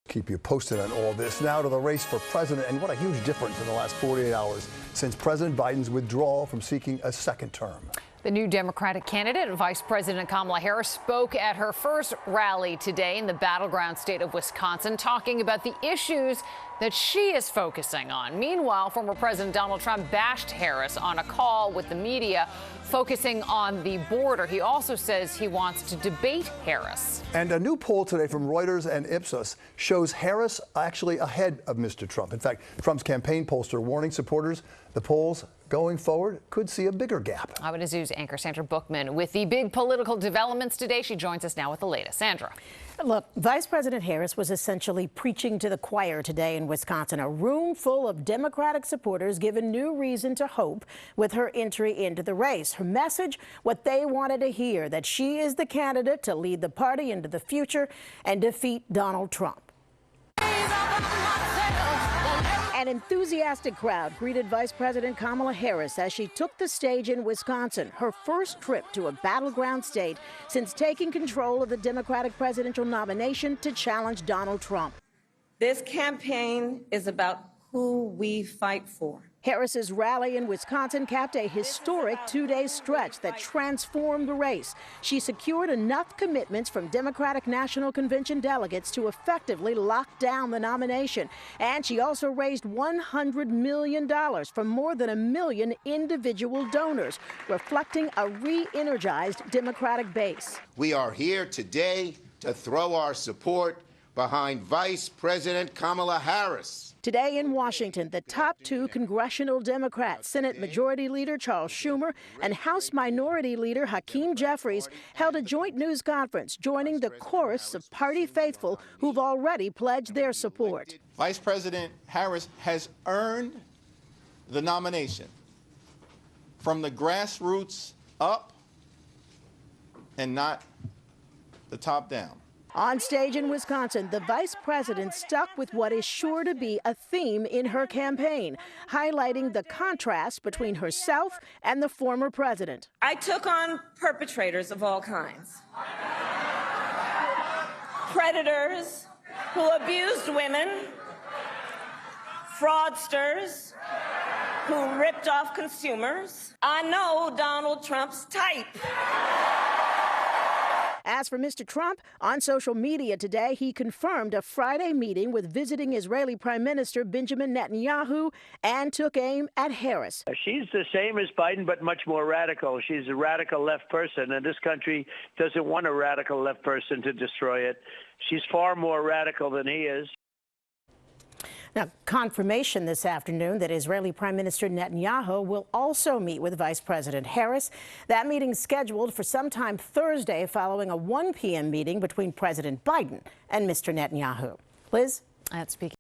Keep you posted on all this. Now to the race for president, and what a huge difference in the last 48 hours since President Biden's withdrawal from seeking a second term. The new Democratic candidate, Vice President Kamala Harris, spoke at her first rally today in the battleground state of Wisconsin, talking about the issues that she is focusing on. Meanwhile, former President Donald Trump bashed Harris on a call with the media, focusing on the border. He also says he wants to debate Harris. And a new poll today from Reuters and Ipsos shows Harris actually ahead of Mr. Trump. In fact, Trump's campaign pollster warning supporters the polls going forward could see a bigger gap. Eyewitness News anchor Sandra Bookman with the big political developments today. She joins us now with the latest. Sandra. Look, Vice President Harris was essentially preaching to the choir today in Wisconsin, a room full of Democratic supporters given new reason to hope with her entry into the race. Her message, what they wanted to hear, that she is the candidate to lead the party into the future and defeat Donald Trump. An enthusiastic crowd greeted Vice President Kamala Harris as she took the stage in Wisconsin, her first trip to a battleground state since taking control of the Democratic presidential nomination to challenge Donald Trump. This campaign is about who we fight for. Harris's rally in Wisconsin capped a historic two-day stretch that transformed the race. She secured enough commitments from Democratic National Convention delegates to effectively lock down the nomination. And she also raised $100 million from more than 1 million individual donors, reflecting a re-energized Democratic base. We are here today to throw our support behind Vice President Kamala Harris. Today in Washington, the top two congressional Democrats, Senate Majority Leader Charles Schumer and House Minority Leader Hakeem Jeffries, held a joint news conference, joining the chorus of party faithful who've already pledged their support. Vice President Harris has earned the nomination from the grassroots up and not the top down. On stage in Wisconsin, the vice president stuck with what is sure to be a theme in her campaign, highlighting the contrast between herself and the former president. I took on perpetrators of all kinds. Predators who abused women, fraudsters who ripped off consumers. I know Donald Trump's type. As for Mr. Trump, on social media today, he confirmed a Friday meeting with visiting Israeli Prime Minister Benjamin Netanyahu and took aim at Harris. She's the same as Biden, but much more radical. She's a radical left person, and this country doesn't want a radical left person to destroy it. She's far more radical than he is. Now, confirmation this afternoon that Israeli Prime Minister Netanyahu will also meet with Vice President Harris. That meeting scheduled for sometime Thursday following a 1 p.m. meeting between President Biden and Mr. Netanyahu. Liz? Speaking